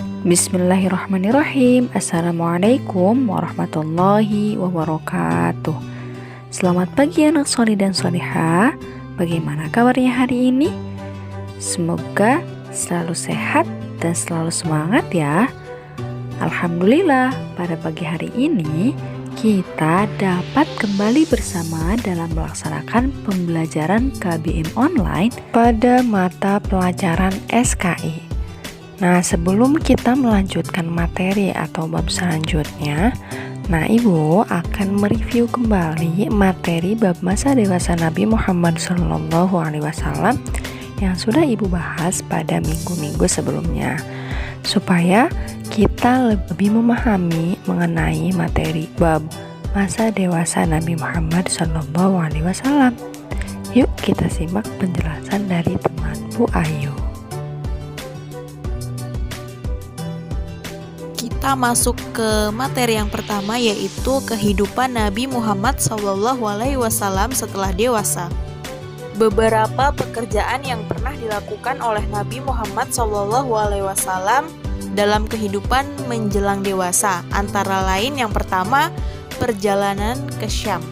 Bismillahirrahmanirrahim. Assalamualaikum warahmatullahi wabarakatuh. Selamat pagi anak solih dan solihah. Bagaimana kabarnya hari ini? Semoga selalu sehat dan selalu semangat ya. Alhamdulillah, pada pagi hari ini kita dapat kembali bersama dalam melaksanakan pembelajaran KBM online pada mata pelajaran SKI. Nah, sebelum kita melanjutkan materi atau bab selanjutnya, Ibu akan mereview kembali materi bab masa dewasa Nabi Muhammad SAW yang sudah Ibu bahas pada minggu-minggu sebelumnya, supaya kita lebih memahami mengenai materi bab masa dewasa Nabi Muhammad SAW. Yuk kita simak penjelasan dari teman Bu Ayu. Kita masuk ke materi yang pertama, yaitu kehidupan Nabi Muhammad SAW setelah dewasa. Beberapa pekerjaan yang pernah dilakukan oleh Nabi Muhammad SAW dalam kehidupan menjelang dewasa, antara lain yang pertama, perjalanan ke Syam.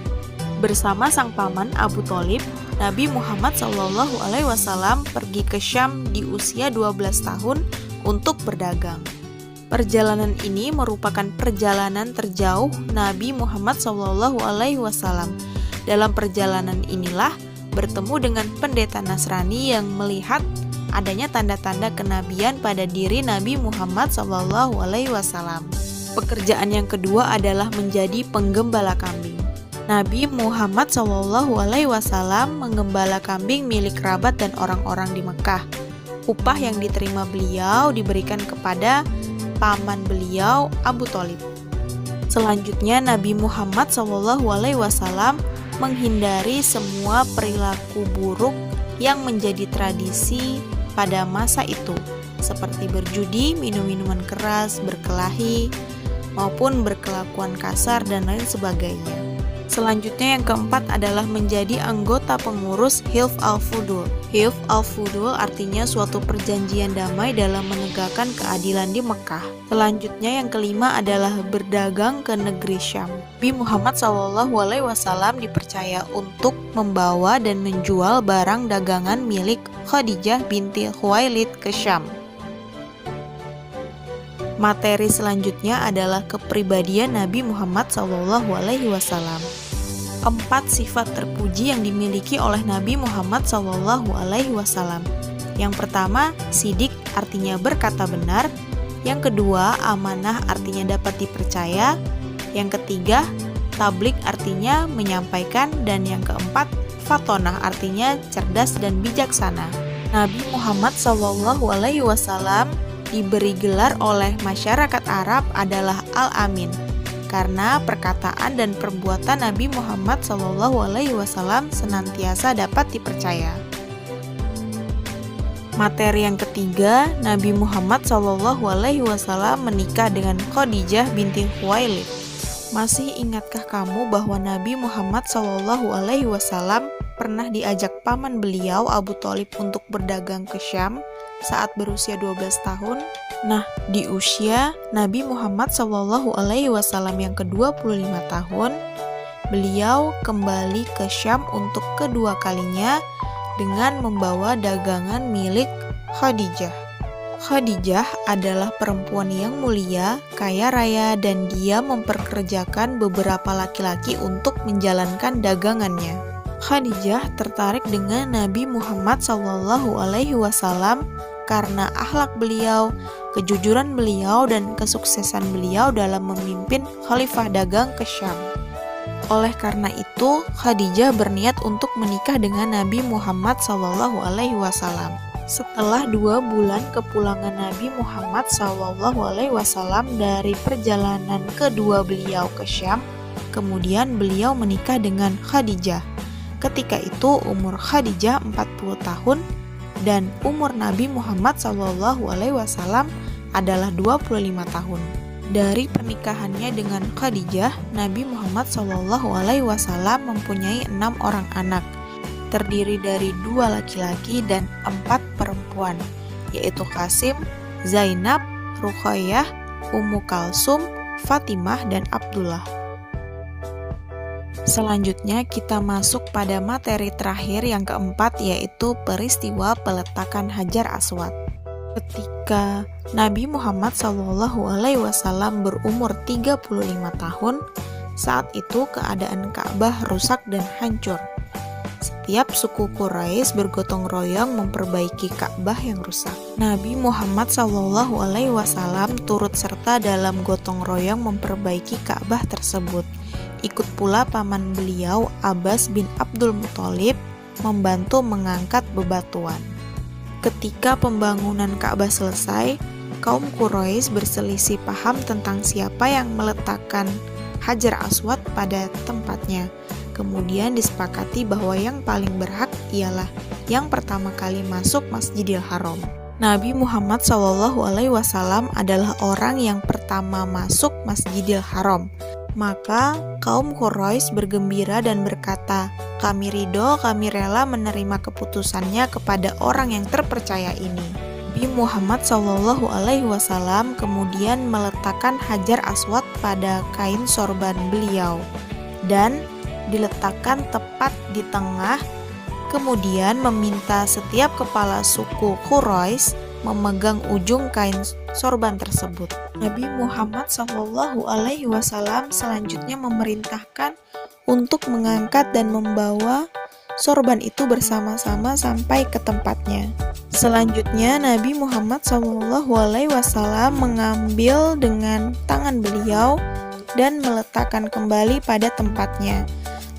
Bersama sang paman Abu Thalib, Nabi Muhammad SAW pergi ke Syam di usia 12 tahun untuk berdagang. Perjalanan ini merupakan perjalanan terjauh Nabi Muhammad SAW. Dalam perjalanan inilah bertemu dengan pendeta Nasrani yang melihat adanya tanda-tanda kenabian pada diri Nabi Muhammad SAW. Pekerjaan yang kedua adalah menjadi penggembala kambing. Nabi Muhammad SAW menggembala kambing milik kerabat dan orang-orang di Mekah. Upah yang diterima beliau diberikan kepada paman beliau Abu Thalib. Selanjutnya Nabi Muhammad SAW menghindari semua perilaku buruk yang menjadi tradisi pada masa itu, seperti berjudi, minum minuman keras, berkelahi, maupun berkelakuan kasar dan lain sebagainya. Selanjutnya yang keempat adalah menjadi anggota pengurus Hilf al-Fudul. Hilf al-Fudul artinya suatu perjanjian damai dalam menegakkan keadilan di Mekah. Selanjutnya yang kelima adalah berdagang ke negeri Syam. Nabi Muhammad SAW dipercaya untuk membawa dan menjual barang dagangan milik Khadijah binti Khuwailid ke Syam. Materi selanjutnya adalah kepribadian Nabi Muhammad SAW. 4 sifat terpuji yang dimiliki oleh Nabi Muhammad SAW. Yang pertama, sidik artinya berkata benar. Yang kedua, amanah artinya dapat dipercaya. Yang ketiga, tablik artinya menyampaikan. Dan yang keempat, fatonah artinya cerdas dan bijaksana. Nabi Muhammad SAW diberi gelar oleh masyarakat Arab adalah Al-Amin, karena perkataan dan perbuatan Nabi Muhammad SAW senantiasa dapat dipercaya. Materi yang ketiga, Nabi Muhammad SAW menikah dengan Khadijah binti Khuwailid. Masih ingatkah kamu bahwa Nabi Muhammad SAW pernah diajak paman beliau Abu Thalib untuk berdagang ke Syam saat berusia 12 tahun? Nah, di usia Nabi Muhammad SAW yang ke-25 tahun, beliau kembali ke Syam untuk kedua kalinya dengan membawa dagangan milik Khadijah. Khadijah adalah perempuan yang mulia, kaya raya, dan dia memperkerjakan beberapa laki-laki untuk menjalankan dagangannya. Khadijah tertarik dengan Nabi Muhammad SAW karena akhlak beliau, kejujuran beliau, dan kesuksesan beliau dalam memimpin khalifah dagang ke Syam. Oleh karena itu, Khadijah berniat untuk menikah dengan Nabi Muhammad SAW. Setelah 2 bulan kepulangan Nabi Muhammad SAW dari perjalanan kedua beliau ke Syam, kemudian beliau menikah dengan Khadijah. Ketika itu umur Khadijah 40 tahun dan umur Nabi Muhammad SAW adalah 25 tahun. Dari pernikahannya dengan Khadijah, Nabi Muhammad SAW mempunyai 6 orang anak, terdiri dari 2 laki-laki dan 4 perempuan, yaitu Qasim, Zainab, Ruqayyah, Ummu Kalsum, Fatimah, dan Abdullah. Selanjutnya kita masuk pada materi terakhir yang keempat, yaitu peristiwa peletakan Hajar Aswad. Ketika Nabi Muhammad SAW berumur 35 tahun, saat itu keadaan Ka'bah rusak dan hancur. Setiap suku Quraisy bergotong royong memperbaiki Ka'bah yang rusak. Nabi Muhammad SAW turut serta dalam gotong royong memperbaiki Ka'bah tersebut. Ikut pula paman beliau, Abbas bin Abdul Muthalib, membantu mengangkat bebatuan. Ketika pembangunan Ka'bah selesai, kaum Quraisy berselisih paham tentang siapa yang meletakkan Hajar Aswad pada tempatnya. Kemudian disepakati bahwa yang paling berhak ialah yang pertama kali masuk Masjidil Haram. Nabi Muhammad SAW adalah orang yang pertama masuk Masjidil Haram. Maka kaum Quraisy bergembira dan berkata, "Kami ridho, kami rela menerima keputusannya kepada orang yang terpercaya ini." Nabi Muhammad SAW kemudian meletakkan Hajar Aswad pada kain sorban beliau dan diletakkan tepat di tengah, kemudian meminta setiap kepala suku Quraisy memegang ujung kain sorban tersebut. Nabi Muhammad SAW selanjutnya memerintahkan untuk mengangkat dan membawa sorban itu bersama-sama sampai ke tempatnya. Selanjutnya Nabi Muhammad SAW mengambil dengan tangan beliau dan meletakkan kembali pada tempatnya.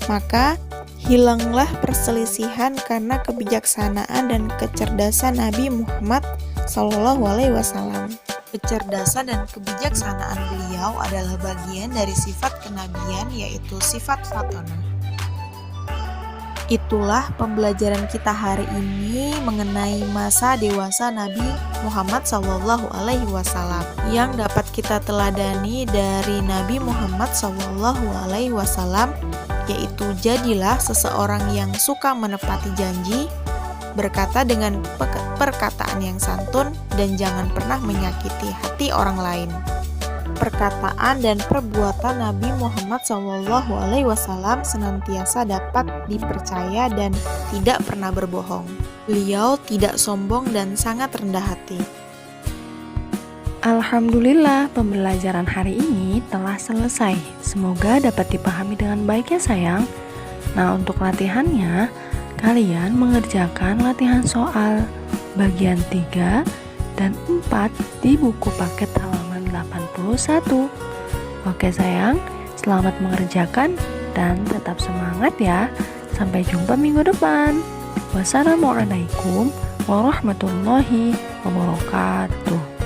Maka hilanglah perselisihan karena kebijaksanaan dan kecerdasan Nabi Muhammad SAW. Kecerdasan dan kebijaksanaan beliau adalah bagian dari sifat kenabian, yaitu sifat fatonah. Itulah pembelajaran kita hari ini mengenai masa dewasa Nabi Muhammad SAW yang dapat kita teladani dari Nabi Muhammad SAW, yaitu jadilah seseorang yang suka menepati janji, berkata dengan perkataan yang santun, dan jangan pernah menyakiti hati orang lain. Perkataan dan perbuatan Nabi Muhammad SAW senantiasa dapat dipercaya dan tidak pernah berbohong. Beliau tidak sombong dan sangat rendah hati. Alhamdulillah, pembelajaran hari ini telah selesai. Semoga dapat dipahami dengan baik ya sayang. Nah, untuk latihannya, kalian mengerjakan latihan soal bagian 3 dan 4 di buku paket halaman 81. Oke sayang, selamat mengerjakan dan tetap semangat ya. Sampai jumpa minggu depan. Wassalamualaikum warahmatullahi wabarakatuh.